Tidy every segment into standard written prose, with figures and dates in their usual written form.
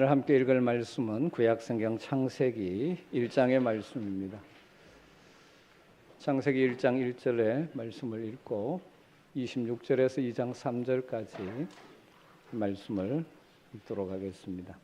오늘 함께 읽을 말씀은 구약성경 창세기 1장의 말씀입니다. 창세기 1장 1절의 말씀을 읽고 26절에서 2장 3절까지 말씀을 읽도록 하겠습니다.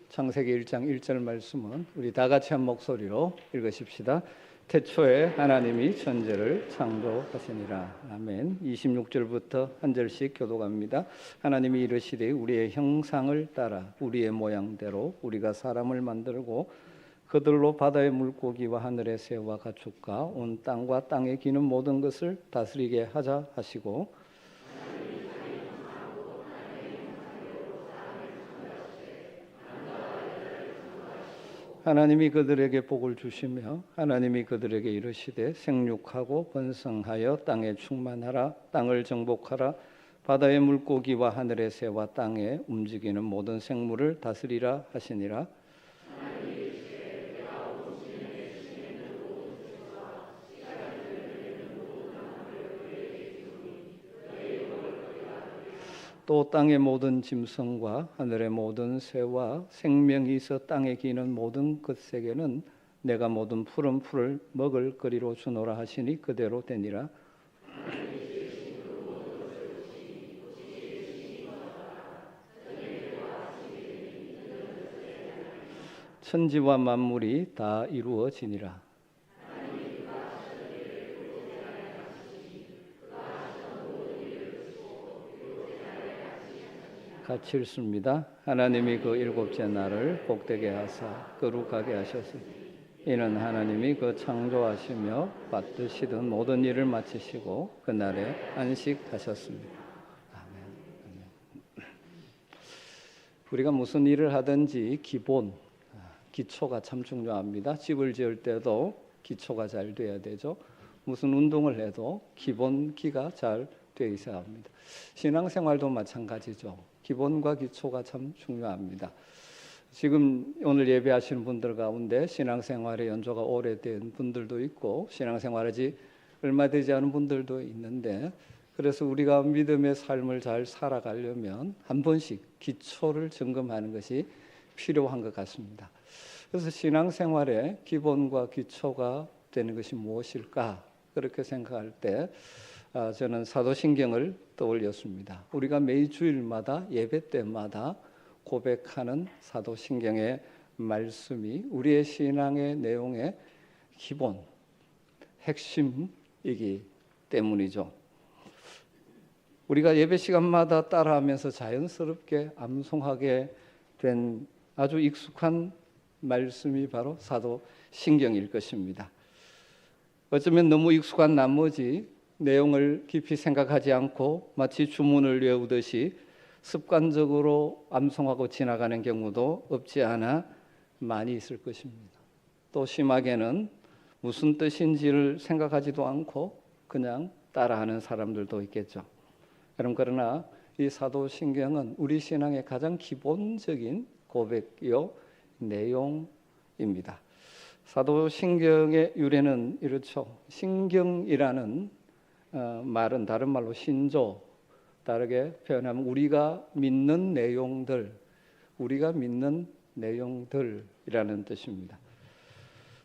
창세기 1장 1절 말씀은 우리 다 같이 한 목소리로 읽으십시다. 태초에 하나님이 천지를 창조하시니라. 아멘. 26절부터 한 절씩 교독합니다. 하나님이 이르시되 우리의 형상을 따라 우리의 모양대로 우리가 사람을 만들고 그들로 바다의 물고기와 하늘의 새와 가축과 온 땅과 땅에 기는 모든 것을 다스리게 하자 하시고 하나님이 그들에게 복을 주시며 하나님이 그들에게 이르시되 생육하고 번성하여 땅에 충만하라. 땅을 정복하라. 바다의 물고기와 하늘의 새와 땅에 움직이는 모든 생물을 다스리라 하시니라. 또 땅의 모든 짐승과 하늘의 모든 새와 생명이 있어 땅에 기는 모든 것에게는 내가 모든 푸른 풀을 먹을 거리로 주노라 하시니 그대로 되니라. 천지와 만물이 다 이루어지니라. 같이 읽습니다. 하나님이 그 일곱째 날을 복되게 하사 거룩하게 하셨으니 이는 하나님이 그 창조하시며 받드시던 모든 일을 마치시고 그날에 안식하셨습니다. 아멘. 우리가 무슨 일을 하든지 기초가 참 중요합니다. 집을 지을 때도 기초가 잘 돼야 되죠. 무슨 운동을 해도 기본기가 잘 되어 있어야 합니다. 신앙생활도 마찬가지죠. 기본과 기초가 참 중요합니다. 지금 오늘 예배하시는 분들 가운데 신앙생활의 연조가 오래된 분들도 있고 신앙생활하지 얼마 되지 않은 분들도 있는데 그래서 우리가 믿음의 삶을 잘 살아가려면 한 번씩 기초를 점검하는 것이 필요한 것 같습니다. 그래서 신앙생활의 기본과 기초가 되는 것이 무엇일까? 그렇게 생각할 때 저는 사도신경을 떠올렸습니다. 우리가 매일 주일마다 예배 때마다 고백하는 사도신경의 말씀이 우리의 신앙의 내용의 기본, 핵심이기 때문이죠. 우리가 예배 시간마다 따라하면서 자연스럽게 암송하게 된 아주 익숙한 말씀이 바로 사도신경일 것입니다. 어쩌면 너무 익숙한 나머지 내용을 깊이 생각하지 않고 마치 주문을 외우듯이 습관적으로 암송하고 지나가는 경우도 없지 않아 많이 있을 것입니다. 또 심하게는 무슨 뜻인지를 생각하지도 않고 그냥 따라하는 사람들도 있겠죠. 그러나 이 사도신경은 우리 신앙의 가장 기본적인 고백이요 내용입니다. 사도신경의 유래는 이렇죠. 신경이라는 말은 다른 말로 신조, 다르게 표현하면 우리가 믿는 내용들이라는 뜻입니다.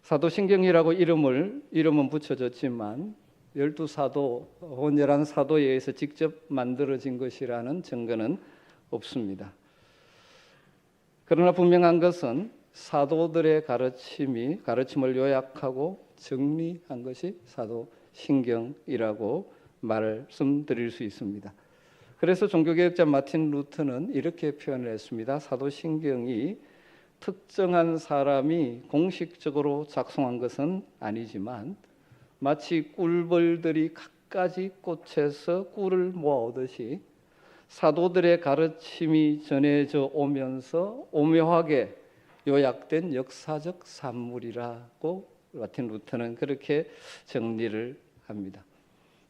사도신경이라고 이름은 붙여졌지만 12사도, 온전한 사도에 의해서 직접 만들어진 것이라는 증거는 없습니다. 그러나 분명한 것은 사도들의 가르침을 요약하고 정리한 것이 사도신경이라고 말씀드릴 수 있습니다. 그래서 종교개혁자 마틴 루터는 이렇게 표현을 했습니다. 사도신경이 특정한 사람이 공식적으로 작성한 것은 아니지만 마치 꿀벌들이 갖가지 꽃에서 꿀을 모아오듯이 사도들의 가르침이 전해져 오면서 오묘하게 요약된 역사적 산물이라고 마틴 루터는 그렇게 정리를 합니다.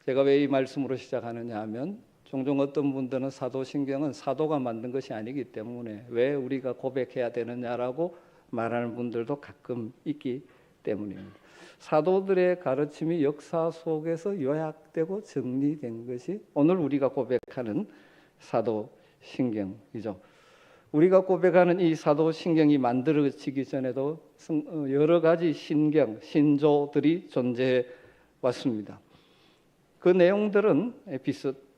제가 왜 이 말씀으로 시작하느냐 하면 종종 어떤 분들은 사도신경은 사도가 만든 것이 아니기 때문에 왜 우리가 고백해야 되느냐라고 말하는 분들도 가끔 있기 때문입니다. 사도들의 가르침이 역사 속에서 요약되고 정리된 것이 오늘 우리가 고백하는 사도신경이죠. 우리가 고백하는 이 사도신경이 만들어지기 전에도 여러 가지 신경, 신조들이 존재해 왔습니다. 그 내용들은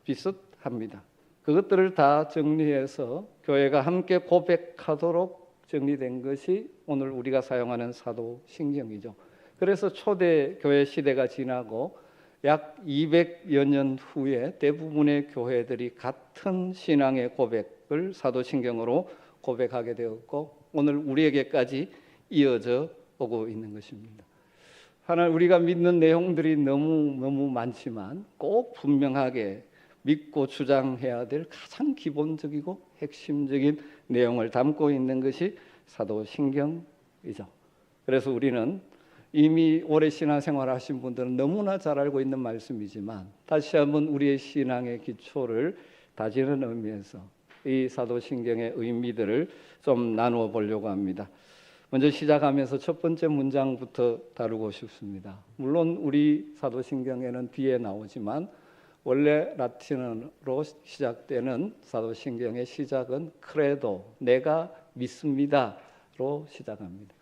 비슷합니다. 그것들을 다 정리해서 교회가 함께 고백하도록 정리된 것이 오늘 우리가 사용하는 사도신경이죠. 그래서 초대 교회 시대가 지나고 약 200여 년 후에 대부분의 교회들이 같은 신앙의 고백을 사도신경으로 고백하게 되었고 오늘 우리에게까지 이어져 오고 있는 것입니다. 하나님, 우리가 믿는 내용들이 너무 많지만 꼭 분명하게 믿고 주장해야 될 가장 기본적이고 핵심적인 내용을 담고 있는 것이 사도신경이죠. 그래서 우리는 이미 오래 신앙생활 하신 분들은 너무나 잘 알고 있는 말씀이지만 다시 한번 우리의 신앙의 기초를 다지는 의미에서 이 사도신경의 의미들을 좀 나누어 보려고 합니다. 먼저 시작하면서 첫 번째 문장부터 다루고 싶습니다. 물론 우리 사도신경에는 뒤에 나오지만 원래 라틴어로 시작되는 사도신경의 시작은 크레도, 내가 믿습니다로 시작합니다.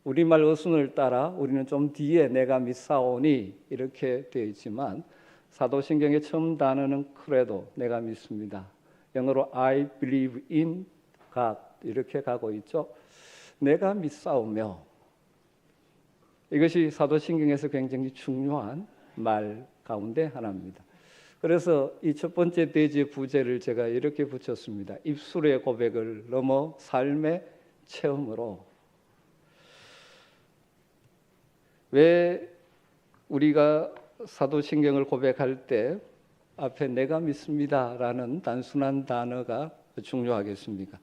우리말 어순을 따라 우리는 좀 뒤에 내가 믿사오니 이렇게 되어 있지만 사도신경의 처음 단어는 크레도, 내가 믿습니다. 영어로 I believe in God 이렇게 가고 있죠. 내가 믿사오며, 이것이 사도신경에서 굉장히 중요한 말 가운데 하나입니다. 그래서 이 첫 번째 대지의 부제를 제가 이렇게 붙였습니다. 입술의 고백을 넘어 삶의 체험으로. 왜 우리가 사도신경을 고백할 때 앞에 내가 믿습니다라는 단순한 단어가 중요하겠습니까?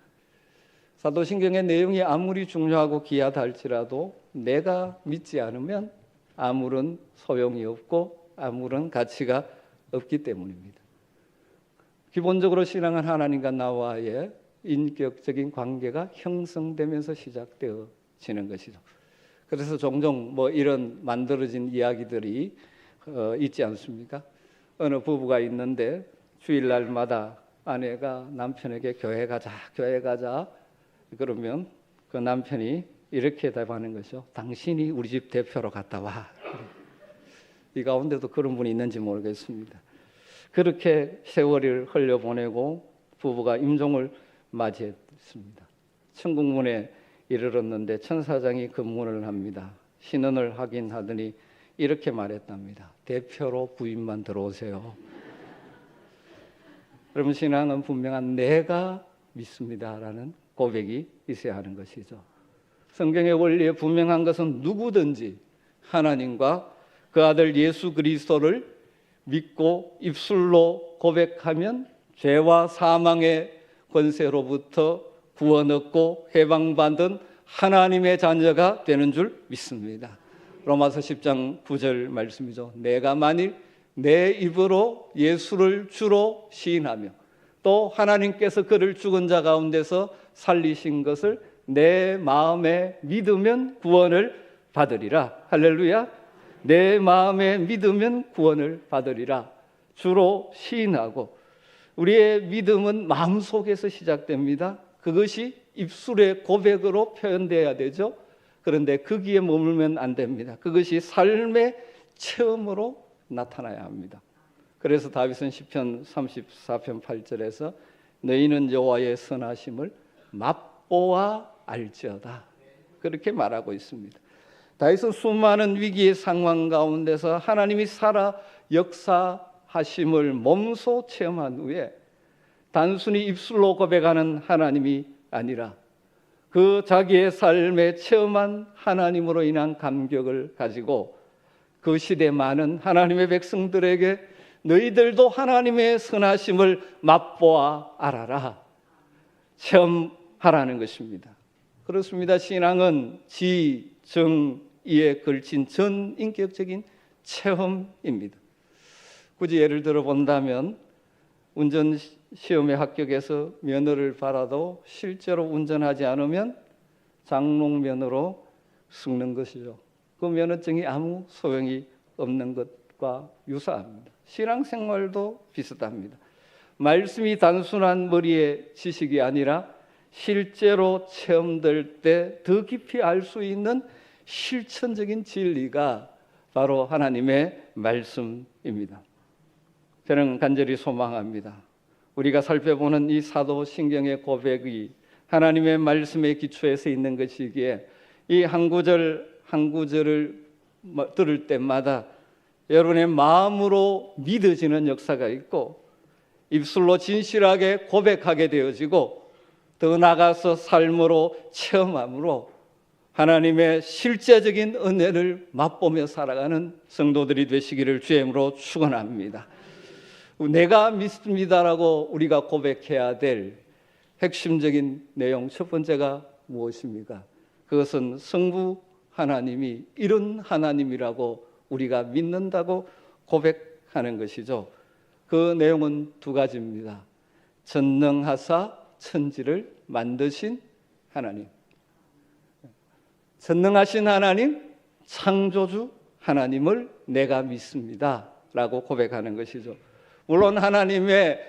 사도신경의 내용이 아무리 중요하고 귀하다 할지라도 내가 믿지 않으면 아무런 소용이 없고 아무런 가치가 없기 때문입니다. 기본적으로 신앙은 하나님과 나와의 인격적인 관계가 형성되면서 시작되어지는 것이죠. 그래서 종종 이런 만들어진 이야기들이 있지 않습니까? 어느 부부가 있는데 주일날마다 아내가 남편에게 교회 가자 그러면 그 남편이 이렇게 대답하는 것이죠. 당신이 우리 집 대표로 갔다 와. 이 가운데도 그런 분이 있는지 모르겠습니다. 그렇게 세월을 흘려보내고 부부가 임종을 맞이했습니다. 천국문에 이르렀는데 천사장이 검문을 합니다. 신원을 확인하더니 이렇게 말했답니다. 대표로 부인만 들어오세요. 그러면 신앙은 분명한 내가 믿습니다라는 고백이 있어야 하는 것이죠. 성경의 원리에 분명한 것은 누구든지 하나님과 그 아들 예수 그리스도를 믿고 입술로 고백하면 죄와 사망의 권세로부터 구원 얻고 해방받은 하나님의 자녀가 되는 줄 믿습니다. 로마서 10장 9절 말씀이죠. 내가 만일 내 입으로 예수를 주로 시인하며 또 하나님께서 그를 죽은 자 가운데서 살리신 것을 내 마음에 믿으면 구원을 받으리라. 할렐루야. 내 마음에 믿으면 구원을 받으리라. 주로 시인하고 우리의 믿음은 마음속에서 시작됩니다. 그것이 입술의 고백으로 표현돼야 되죠. 그런데 거기에 머물면 안 됩니다. 그것이 삶의 체험으로 나타나야 합니다. 그래서 다윗은 시편 34편 8절에서 너희는 여호와의 선하심을 맛보아 알지어다 그렇게 말하고 있습니다. 다윗은 수많은 위기의 상황 가운데서 하나님이 살아 역사하심을 몸소 체험한 후에 단순히 입술로 고백하는 하나님이 아니라 그 자기의 삶에 체험한 하나님으로 인한 감격을 가지고 그 시대 많은 하나님의 백성들에게 너희들도 하나님의 선하심을 맛보아 알아라. 체험하라는 것입니다. 그렇습니다. 신앙은 지, 정, 이에 걸친 전인격적인 체험입니다. 굳이 예를 들어 본다면 운전 시험에 합격해서 면허를 받아도 실제로 운전하지 않으면 장롱면허로 섞는 것이죠. 그 면허증이 아무 소용이 없는 것과 유사합니다. 신앙생활도 비슷합니다. 말씀이 단순한 머리의 지식이 아니라 실제로 체험될 때 더 깊이 알 수 있는 실천적인 진리가 바로 하나님의 말씀입니다. 저는 간절히 소망합니다. 우리가 살펴보는 이 사도신경의 고백이 하나님의 말씀의 기초에서 있는 것이기에 이 한 구절 한 구절을 들을 때마다 여러분의 마음으로 믿어지는 역사가 있고 입술로 진실하게 고백하게 되어지고 더 나아가서 삶으로 체험함으로 하나님의 실제적인 은혜를 맛보며 살아가는 성도들이 되시기를 주의 이름으로 축원합니다. 내가 믿습니다라고 우리가 고백해야 될 핵심적인 내용 첫 번째가 무엇입니까? 그것은 성부 하나님이 이런 하나님이라고 우리가 믿는다고 고백하는 것이죠. 그 내용은 두 가지입니다. 전능하사 천지를 만드신 하나님, 전능하신 하나님, 창조주 하나님을 내가 믿습니다 라고 고백하는 것이죠. 물론 하나님의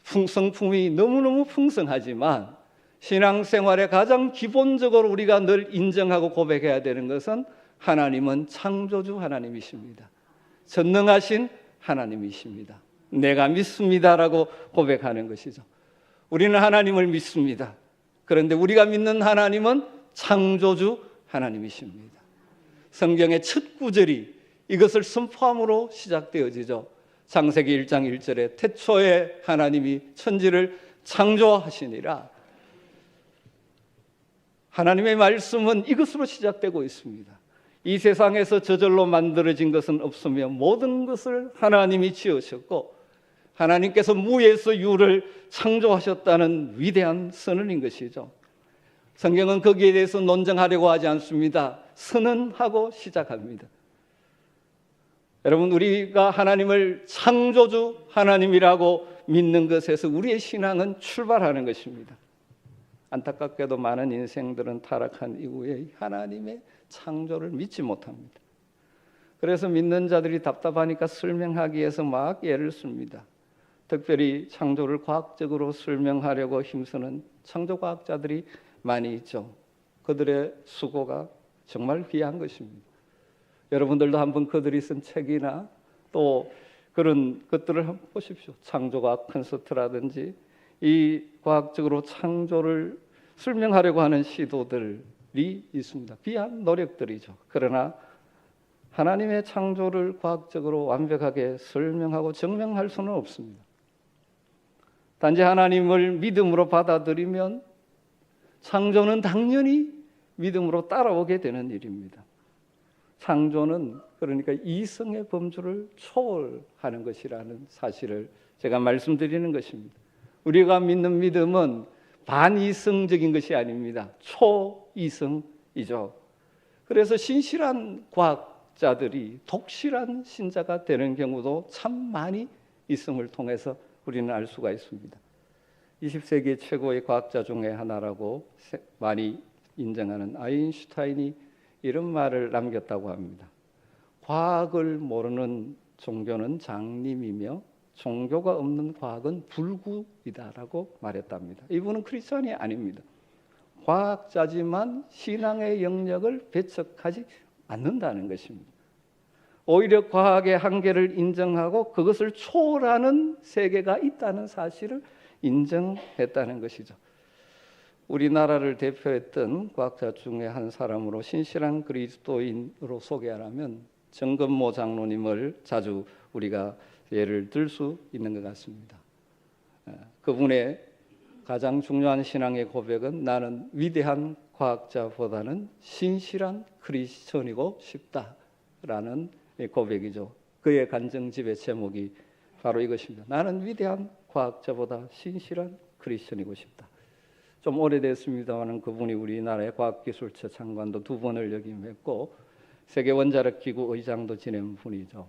성품이 너무너무 풍성하지만 신앙생활의 가장 기본적으로 우리가 늘 인정하고 고백해야 되는 것은 하나님은 창조주 하나님이십니다. 전능하신 하나님이십니다. 내가 믿습니다라고 고백하는 것이죠. 우리는 하나님을 믿습니다. 그런데 우리가 믿는 하나님은 창조주 하나님이십니다. 성경의 첫 구절이 이것을 선포함으로 시작되어지죠. 창세기 1장 1절에 태초에 하나님이 천지를 창조하시니라. 하나님의 말씀은 이것으로 시작되고 있습니다. 이 세상에서 저절로 만들어진 것은 없으며 모든 것을 하나님이 지으셨고 하나님께서 무에서 유를 창조하셨다는 위대한 선언인 것이죠. 성경은 거기에 대해서 논쟁하려고 하지 않습니다. 선언하고 시작합니다. 여러분, 우리가 하나님을 창조주 하나님이라고 믿는 것에서 우리의 신앙은 출발하는 것입니다. 안타깝게도 많은 인생들은 타락한 이후에 하나님의 창조를 믿지 못합니다. 그래서 믿는 자들이 답답하니까 설명하기 위해서 막 예를 씁니다. 특별히 창조를 과학적으로 설명하려고 힘쓰는 창조과학자들이 많이 있죠. 그들의 수고가 정말 귀한 것입니다. 여러분들도 한번 그들이 쓴 책이나 또 그런 것들을 한번 보십시오. 창조과학 콘서트라든지 이 과학적으로 창조를 설명하려고 하는 시도들이 있습니다. 귀한 노력들이죠. 그러나 하나님의 창조를 과학적으로 완벽하게 설명하고 증명할 수는 없습니다. 단지 하나님을 믿음으로 받아들이면 창조는 당연히 믿음으로 따라오게 되는 일입니다. 창조는 그러니까 이성의 범주를 초월하는 것이라는 사실을 제가 말씀드리는 것입니다. 우리가 믿는 믿음은 반이성적인 것이 아닙니다. 초이성이죠. 그래서 신실한 과학자들이 독실한 신자가 되는 경우도 참 많이 있음을 통해서 우리는 알 수가 있습니다. 20세기 최고의 과학자 중에 하나라고 많이 인정하는 아인슈타인이 이런 말을 남겼다고 합니다. 과학을 모르는 종교는 장님이며 종교가 없는 과학은 불구이다라고 말했답니다. 이분은 크리스천이 아닙니다. 과학자지만 신앙의 영역을 배척하지 않는다는 것입니다. 오히려 과학의 한계를 인정하고 그것을 초월하는 세계가 있다는 사실을 인정했다는 것이죠. 우리나라를 대표했던 과학자 중에 한 사람으로 신실한 그리스도인으로 소개하라면 정건모 장로님을 자주 우리가 예를 들 수 있는 것 같습니다. 그분의 가장 중요한 신앙의 고백은 나는 위대한 과학자보다는 신실한 크리스천이고 싶다라는 고백이죠. 그의 간증집의 제목이 바로 이것입니다. 나는 위대한 과학자보다 신실한 크리스천이고 싶다. 좀 오래됐습니다만 그분이 우리나라의 과학기술처 장관도 2번을 역임했고 세계 원자력 기구 의장도 지낸 분이죠.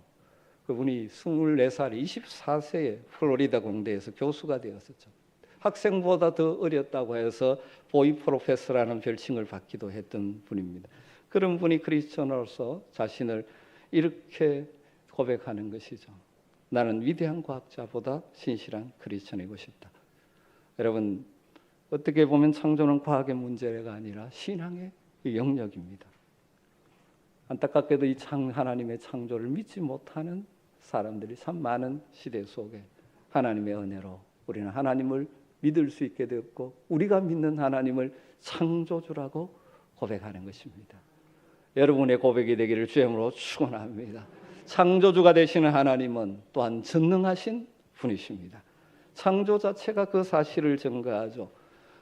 그분이 24살 24세에 플로리다 공대에서 교수가 되었었죠. 학생보다 더 어렸다고 해서 보이 프로페서라는 별칭을 받기도 했던 분입니다. 그런 분이 크리스천으로서 자신을 이렇게 고백하는 것이죠. 나는 위대한 과학자보다 신실한 크리스천이고 싶다. 여러분, 어떻게 보면 창조는 과학의 문제가 아니라 신앙의 영역입니다. 안타깝게도 이 하나님의 창조를 믿지 못하는 사람들이 참 많은 시대 속에 하나님의 은혜로 우리는 하나님을 믿을 수 있게 되었고, 우리가 믿는 하나님을 창조주라고 고백하는 것입니다. 여러분의 고백이 되기를 주님으로 축원합니다. 창조주가 되시는 하나님은 또한 전능하신 분이십니다. 창조 자체가 그 사실을 증거하죠.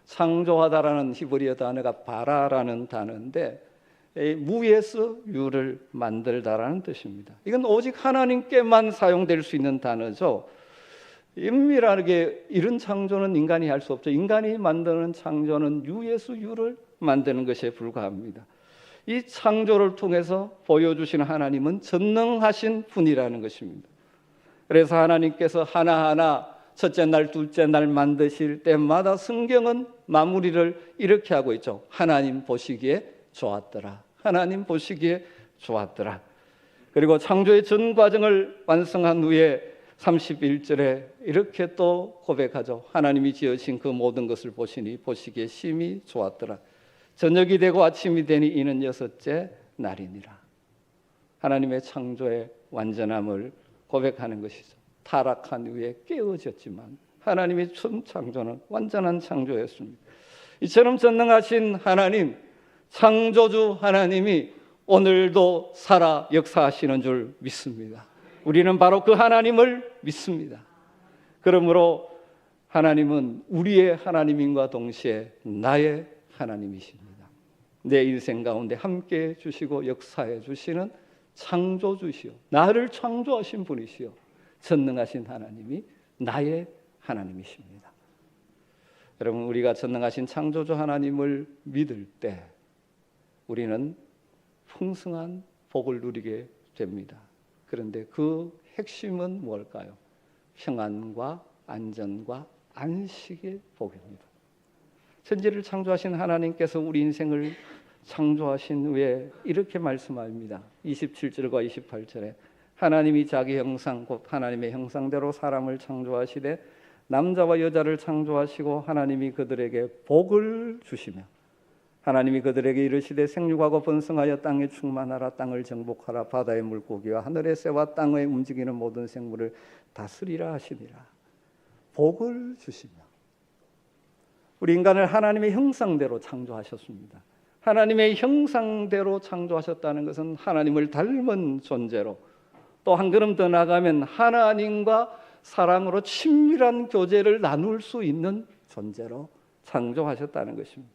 창조하다라는 히브리어 단어가 바라라는 단어인데, 무에서 유를 만들다라는 뜻입니다. 이건 오직 하나님께만 사용될 수 있는 단어죠. 은밀하게 이런 창조는 인간이 할 수 없죠. 인간이 만드는 창조는 유에서 유를 만드는 것에 불과합니다. 이 창조를 통해서 보여주시는 하나님은 전능하신 분이라는 것입니다. 그래서 하나님께서 하나하나 첫째 날, 둘째 날 만드실 때마다 성경은 마무리를 이렇게 하고 있죠. 하나님 보시기에 좋았더라. 하나님 보시기에 좋았더라. 그리고 창조의 전 과정을 완성한 후에 31절에 이렇게 또 고백하죠. 하나님이 지으신 그 모든 것을 보시니 보시기에 심히 좋았더라. 저녁이 되고 아침이 되니 이는 여섯째 날이니라. 하나님의 창조의 완전함을 고백하는 것이죠. 타락한 후에 깨어졌지만 하나님의 첫 창조는 완전한 창조였습니다. 이처럼 전능하신 하나님, 창조주 하나님이 오늘도 살아 역사하시는 줄 믿습니다. 우리는 바로 그 하나님을 믿습니다. 그러므로 하나님은 우리의 하나님인과 동시에 나의 하나님이십니다. 내 인생 가운데 함께해 주시고 역사해 주시는 창조주시오, 나를 창조하신 분이시오, 전능하신 하나님이 나의 하나님이십니다. 여러분, 우리가 전능하신 창조주 하나님을 믿을 때 우리는 풍성한 복을 누리게 됩니다. 그런데 그 핵심은 뭘까요? 평안과 안전과 안식의 복입니다. 천지를 창조하신 하나님께서 우리 인생을 창조하신 후에 이렇게 말씀합니다. 27절과 28절에 하나님이 자기 형상 곧 하나님의 형상대로 사람을 창조하시되 남자와 여자를 창조하시고 하나님이 그들에게 복을 주시며 하나님이 그들에게 이르시되 생육하고 번성하여 땅에 충만하라. 땅을 정복하라. 바다의 물고기와 하늘의 새와 땅에 움직이는 모든 생물을 다스리라 하시니라. 복을 주시며, 우리 인간을 하나님의 형상대로 창조하셨습니다. 하나님의 형상대로 창조하셨다는 것은 하나님을 닮은 존재로, 또 한 걸음 더 나가면 하나님과 사랑으로 친밀한 교제를 나눌 수 있는 존재로 창조하셨다는 것입니다.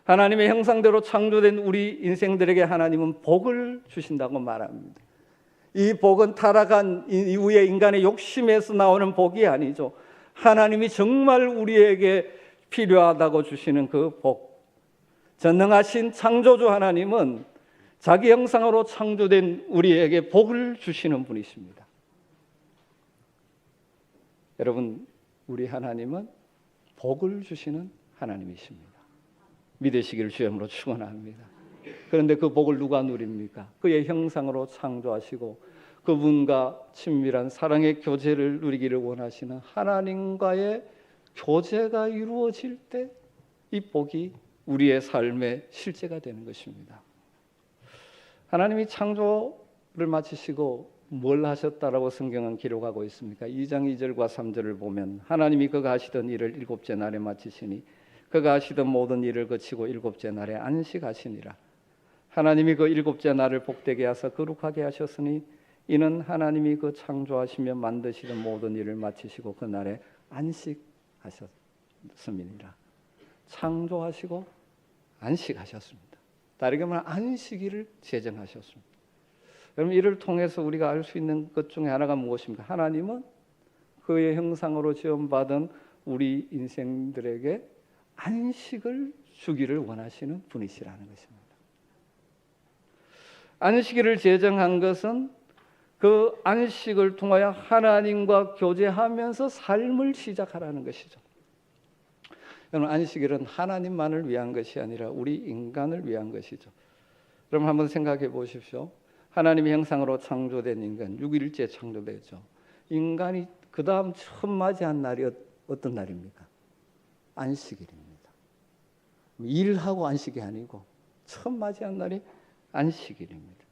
하나님의 형상대로 창조된 우리 인생들에게 하나님은 복을 주신다고 말합니다. 이 복은 타락한 이후에 인간의 욕심에서 나오는 복이 아니죠. 하나님이 정말 우리에게 필요하다고 주시는 그 복. 전능하신 창조주 하나님은 자기 형상으로 창조된 우리에게 복을 주시는 분이십니다. 여러분, 우리 하나님은 복을 주시는 하나님이십니다. 믿으시기를 주님으로 축원합니다. 그런데 그 복을 누가 누립니까? 그의 형상으로 창조하시고 그분과 친밀한 사랑의 교제를 누리기를 원하시는 하나님과의 교제가 이루어질 때 이 복이 우리의 삶의 실제가 되는 것입니다. 하나님이 창조를 마치시고 뭘 하셨다라고 성경은 기록하고 있습니까? 2장 2절과 3절을 보면 하나님이 그가 하시던 일을 일곱째 날에 마치시니 그가 하시던 모든 일을 거치고 일곱째 날에 안식하시니라. 하나님이 그 일곱째 날을 복되게 하사 거룩하게 하셨으니 이는 하나님이 그 창조하시며 만드시던 모든 일을 마치시고 그 날에 안식하셨음이니라. 창조하시고 안식하셨습니다. 다르게 말하면 안식일을 제정하셨습니다. 여러분, 이를 통해서 우리가 알 수 있는 것 중에 하나가 무엇입니까? 하나님은 그의 형상으로 지음받은 우리 인생들에게 안식을 주기를 원하시는 분이시라는 것입니다. 안식일을 제정한 것은 그 안식을 통하여 하나님과 교제하면서 삶을 시작하라는 것이죠. 여러분, 안식일은 하나님만을 위한 것이 아니라 우리 인간을 위한 것이죠. 그럼 한번 생각해 보십시오. 하나님의 형상으로 창조된 인간, 6일째 창조되죠. 인간이 그 다음 처음 맞이한 날이 어떤 날입니까? 안식일입니다. 일하고 안식이 아니고 처음 맞이한 날이 안식일입니다.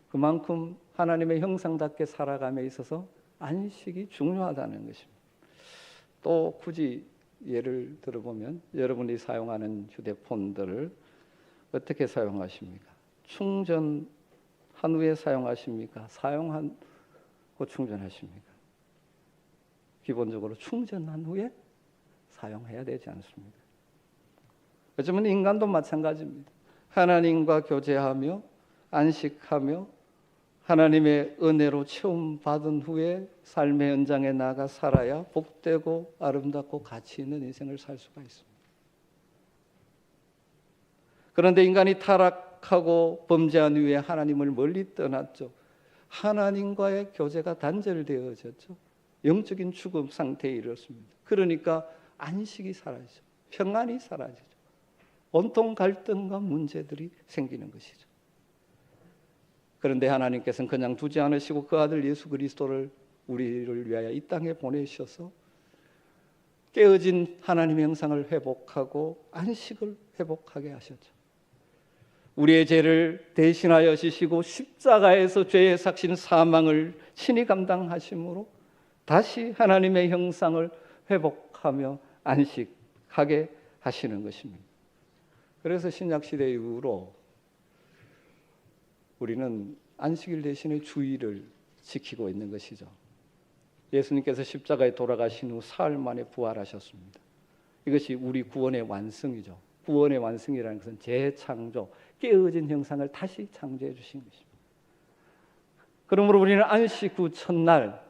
그만큼 하나님의 형상답게 살아감에 있어서 안식이 중요하다는 것입니다. 또 굳이 예를 들어보면 여러분이 사용하는 휴대폰들을 어떻게 사용하십니까? 충전한 후에 사용하십니까? 사용하고 충전하십니까? 기본적으로 충전한 후에 사용해야 되지 않습니까? 어쩌면 인간도 마찬가지입니다. 하나님과 교제하며 안식하며 하나님의 은혜로 체험받은 후에 삶의 현장에 나가 살아야 복되고 아름답고 가치 있는 인생을 살 수가 있습니다. 그런데 인간이 타락하고 범죄한 후에 하나님을 멀리 떠났죠. 하나님과의 교제가 단절되어졌죠. 영적인 죽음 상태에 이르렀습니다. 그러니까 안식이 사라지죠. 평안이 사라지죠. 온통 갈등과 문제들이 생기는 것이죠. 그런데 하나님께서는 그냥 두지 않으시고 그 아들 예수 그리스도를 우리를 위하여 이 땅에 보내셔서 깨어진 하나님의 형상을 회복하고 안식을 회복하게 하셨죠. 우리의 죄를 대신하여 지시고 십자가에서 죄의 삭신 사망을 친히 감당하심으로 다시 하나님의 형상을 회복하며 안식하게 하시는 것입니다. 그래서 신약시대 이후로 우리는 안식일 대신에 주일을 지키고 있는 것이죠. 예수님께서 십자가에 돌아가신 후 사흘 만에 부활하셨습니다. 이것이 우리 구원의 완성이죠. 구원의 완성이라는 것은 재창조, 깨어진 형상을 다시 창조해 주신 것입니다. 그러므로 우리는 안식 후 첫날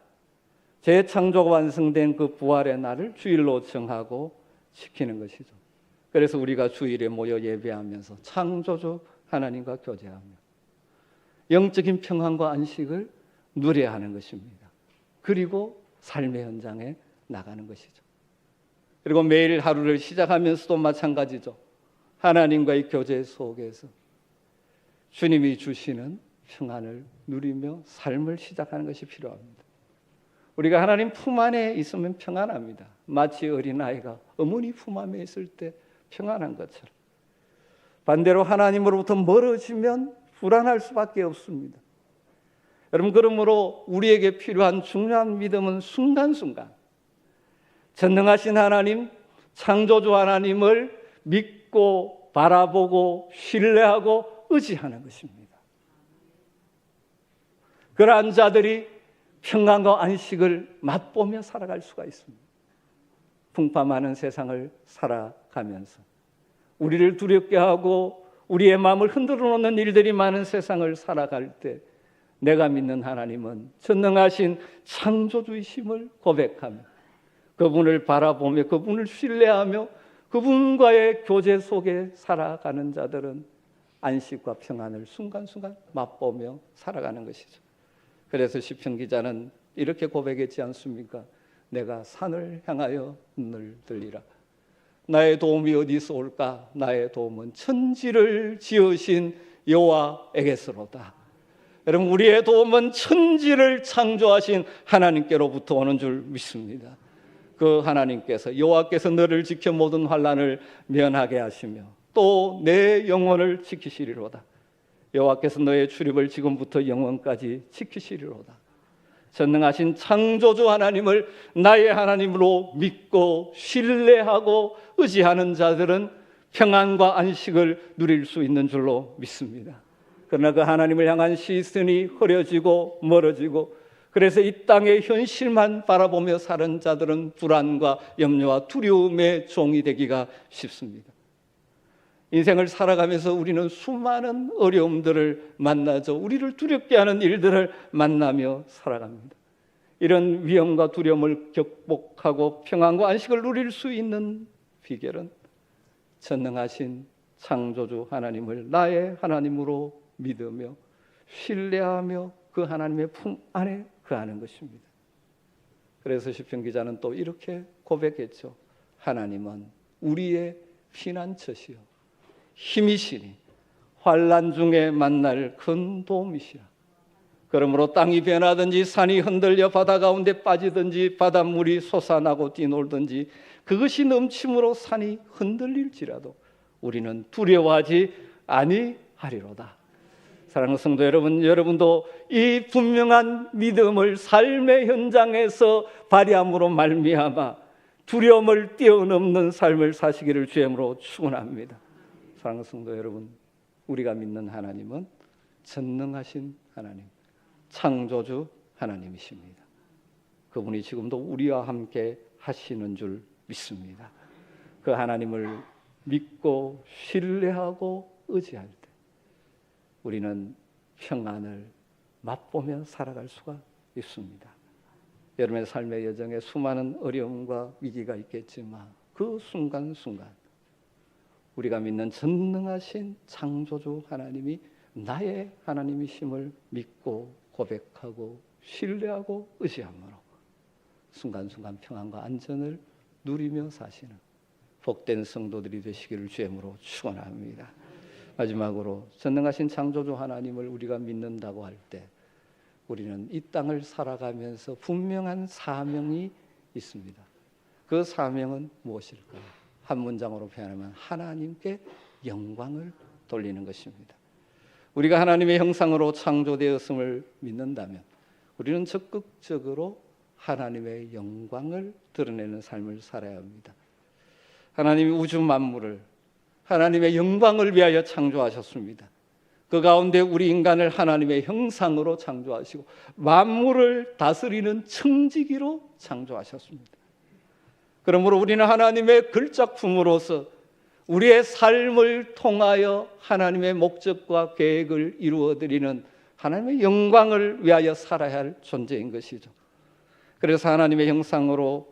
재창조가 완성된 그 부활의 날을 주일로 정하고 지키는 것이죠. 그래서 우리가 주일에 모여 예배하면서 창조주 하나님과 교제하며 영적인 평안과 안식을 누려야 하는 것입니다. 그리고 삶의 현장에 나가는 것이죠. 그리고 매일 하루를 시작하면서도 마찬가지죠. 하나님과의 교제 속에서 주님이 주시는 평안을 누리며 삶을 시작하는 것이 필요합니다. 우리가 하나님 품 안에 있으면 평안합니다. 마치 어린아이가 어머니 품 안에 있을 때 평안한 것처럼. 반대로 하나님으로부터 멀어지면 불안할 수밖에 없습니다. 여러분, 그러므로 우리에게 필요한 중요한 믿음은 순간순간 전능하신 하나님, 창조주 하나님을 믿고 바라보고 신뢰하고 의지하는 것입니다. 그러한 자들이 평안과 안식을 맛보며 살아갈 수가 있습니다. 풍파많은 세상을 살아가면서 우리를 두렵게 하고 우리의 마음을 흔들어 놓는 일들이 많은 세상을 살아갈 때 내가 믿는 하나님은 전능하신 창조주이심을 고백하며 그분을 바라보며 그분을 신뢰하며 그분과의 교제 속에 살아가는 자들은 안식과 평안을 순간순간 맛보며 살아가는 것이죠. 그래서 시편 기자는 이렇게 고백했지 않습니까? 내가 산을 향하여 눈을 들리라. 나의 도움이 어디서 올까? 나의 도움은 천지를 지으신 여호와에게서로다. 여러분, 우리의 도움은 천지를 창조하신 하나님께로부터 오는 줄 믿습니다. 그 하나님께서 여호와께서 너를 지켜 모든 환난을 면하게 하시며 또 내 영혼을 지키시리로다. 여호와께서 너의 출입을 지금부터 영원까지 지키시리로다. 전능하신 창조주 하나님을 나의 하나님으로 믿고 신뢰하고 의지하는 자들은 평안과 안식을 누릴 수 있는 줄로 믿습니다. 그러나 그 하나님을 향한 시선이 흐려지고 멀어지고 그래서 이 땅의 현실만 바라보며 사는 자들은 불안과 염려와 두려움의 종이 되기가 쉽습니다. 인생을 살아가면서 우리는 수많은 어려움들을 만나죠. 우리를 두렵게 하는 일들을 만나며 살아갑니다. 이런 위험과 두려움을 극복하고 평안과 안식을 누릴 수 있는 비결은 전능하신 창조주 하나님을 나의 하나님으로 믿으며 신뢰하며 그 하나님의 품 안에 거하는 것입니다. 그래서 시편 기자는 또 이렇게 고백했죠. 하나님은 우리의 피난처시요 힘이시니 환난 중에 만날 큰 도움이시라. 그러므로 땅이 변하든지 산이 흔들려 바다 가운데 빠지든지 바닷물이 솟아나고 뛰놀든지 그것이 넘침으로 산이 흔들릴지라도 우리는 두려워하지 아니하리로다. 사랑하는 성도 여러분, 여러분도 이 분명한 믿음을 삶의 현장에서 발휘함으로 말미암아 두려움을 뛰어넘는 삶을 사시기를 주의 이름으로 축원합니다. 사랑하는 성도 여러분, 우리가 믿는 하나님은 전능하신 하나님, 창조주 하나님이십니다. 그분이 지금도 우리와 함께 하시는 줄 믿습니다. 그 하나님을 믿고 신뢰하고 의지할 때 우리는 평안을 맛보며 살아갈 수가 있습니다. 여러분의 삶의 여정에 수많은 어려움과 위기가 있겠지만 그 순간순간 우리가 믿는 전능하신 창조주 하나님이 나의 하나님이심을 믿고 고백하고 신뢰하고 의지함으로 순간순간 평안과 안전을 누리며 사시는 복된 성도들이 되시기를 주의 이름으로 축원합니다. 마지막으로 전능하신 창조주 하나님을 우리가 믿는다고 할 때 우리는 이 땅을 살아가면서 분명한 사명이 있습니다. 그 사명은 무엇일까요? 한 문장으로 표현하면 하나님께 영광을 돌리는 것입니다. 우리가 하나님의 형상으로 창조되었음을 믿는다면 우리는 적극적으로 하나님의 영광을 드러내는 삶을 살아야 합니다. 하나님이 우주 만물을 하나님의 영광을 위하여 창조하셨습니다. 그 가운데 우리 인간을 하나님의 형상으로 창조하시고 만물을 다스리는 청지기로 창조하셨습니다. 그러므로 우리는 하나님의 걸작품으로서 우리의 삶을 통하여 하나님의 목적과 계획을 이루어드리는 하나님의 영광을 위하여 살아야 할 존재인 것이죠. 그래서 하나님의 형상으로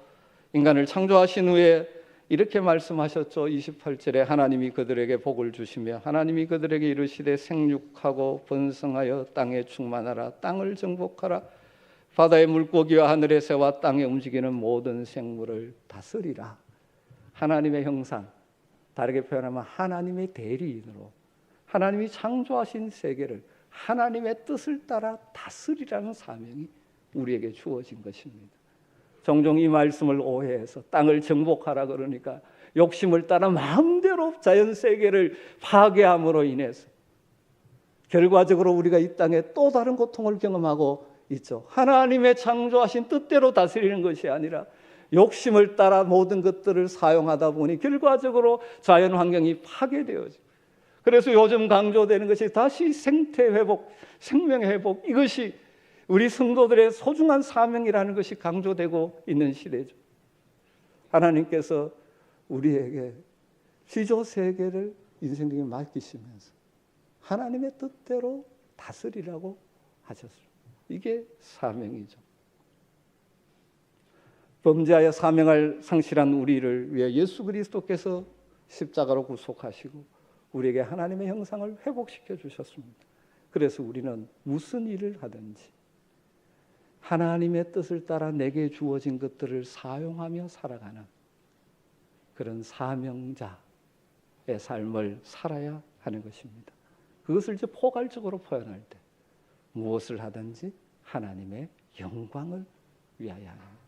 인간을 창조하신 후에 이렇게 말씀하셨죠. 28절에 하나님이 그들에게 복을 주시며 하나님이 그들에게 이르시되 생육하고 번성하여 땅에 충만하라. 땅을 정복하라. 바다의 물고기와 하늘의 새와 땅에 움직이는 모든 생물을 다스리라. 하나님의 형상, 다르게 표현하면 하나님의 대리인으로 하나님이 창조하신 세계를 하나님의 뜻을 따라 다스리라는 사명이 우리에게 주어진 것입니다. 종종 이 말씀을 오해해서 땅을 정복하라 그러니까 욕심을 따라 마음대로 자연세계를 파괴함으로 인해서 결과적으로 우리가 이 땅에 또 다른 고통을 경험하고 있죠. 하나님의 창조하신 뜻대로 다스리는 것이 아니라 욕심을 따라 모든 것들을 사용하다 보니 결과적으로 자연환경이 파괴되어지고, 그래서 요즘 강조되는 것이 다시 생태회복, 생명회복, 이것이 우리 성도들의 소중한 사명이라는 것이 강조되고 있는 시대죠. 하나님께서 우리에게 지조세계를 인생에게 맡기시면서 하나님의 뜻대로 다스리라고 하셨습니다. 이게 사명이죠. 범죄하여 사명을 상실한 우리를 위해 예수 그리스도께서 십자가로 구속하시고 우리에게 하나님의 형상을 회복시켜 주셨습니다. 그래서 우리는 무슨 일을 하든지 하나님의 뜻을 따라 내게 주어진 것들을 사용하며 살아가는 그런 사명자의 삶을 살아야 하는 것입니다. 그것을 이제 포괄적으로 표현할 때 무엇을 하든지 하나님의 영광을 위하여 하는 것.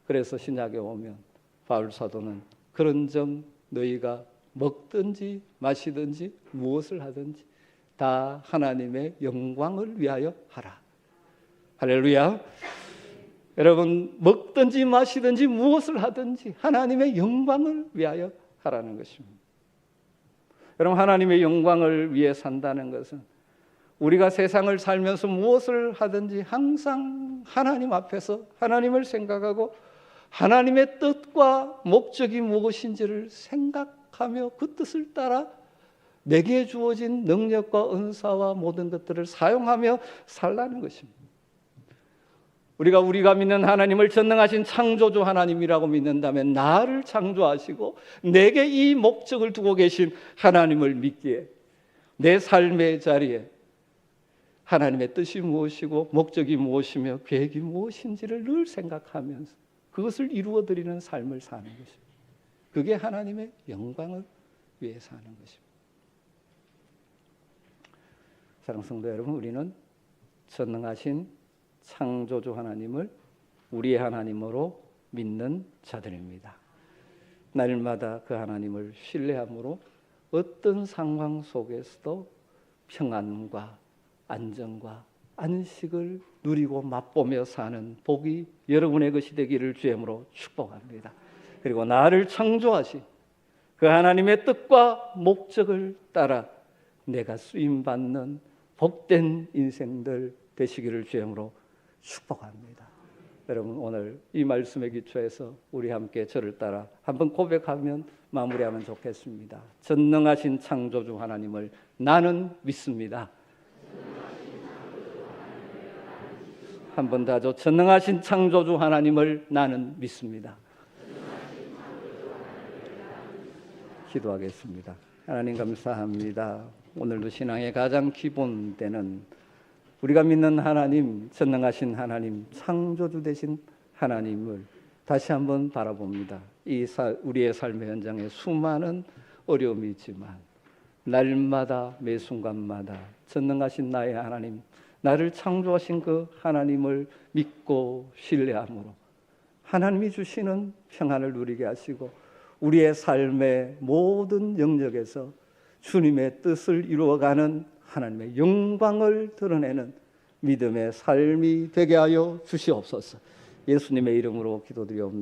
그래서 신약에 오면 바울 사도는 그런즉 너희가 먹든지 마시든지 무엇을 하든지 다 하나님의 영광을 위하여 하라. 할렐루야. 여러분, 먹든지 마시든지 무엇을 하든지 하나님의 영광을 위하여 하라는 것입니다. 여러분, 하나님의 영광을 위해 산다는 것은 우리가 세상을 살면서 무엇을 하든지 항상 하나님 앞에서 하나님을 생각하고 하나님의 뜻과 목적이 무엇인지를 생각하며 그 뜻을 따라 내게 주어진 능력과 은사와 모든 것들을 사용하며 살라는 것입니다. 우리가 믿는 하나님을 전능하신 창조주 하나님이라고 믿는다면 나를 창조하시고 내게 이 목적을 두고 계신 하나님을 믿기에 내 삶의 자리에 하나님의 뜻이 무엇이고 목적이 무엇이며 계획이 무엇인지를 늘 생각하면서 그것을 이루어드리는 삶을 사는 것입니다. 그게 하나님의 영광을 위해 사는 것입니다. 사랑하는 성도 여러분, 우리는 전능하신 창조주 하나님을 우리의 하나님으로 믿는 자들입니다. 날마다 그 하나님을 신뢰함으로 어떤 상황 속에서도 평안과 안정과 안식을 누리고 맛보며 사는 복이 여러분의 것이 되기를 주님으로 축복합니다. 그리고 나를 창조하신 그 하나님의 뜻과 목적을 따라 내가 쓰임받는 복된 인생들 되시기를 주님으로 축복합니다. 여러분, 오늘 이 말씀에 기초해서 우리 함께 저를 따라 한번 고백하면 마무리하면 좋겠습니다. 전능하신 창조주 하나님을 나는 믿습니다. 한 번 더 하죠. 전능하신 창조주 하나님을 나는 믿습니다. 기도하겠습니다. 하나님 감사합니다. 오늘도 신앙의 가장 기본되는 우리가 믿는 하나님, 전능하신 하나님, 창조주 되신 하나님을 다시 한번 바라봅니다. 우리의 삶의 현장에 수많은 어려움이 있지만 날마다 매 순간마다 전능하신 나의 하나님, 나를 창조하신 그 하나님을 믿고 신뢰함으로 하나님이 주시는 평안을 누리게 하시고 우리의 삶의 모든 영역에서 주님의 뜻을 이루어가는 하나님의 영광을 드러내는 믿음의 삶이 되게 하여 주시옵소서. 예수님의 이름으로 기도드리옵나이다.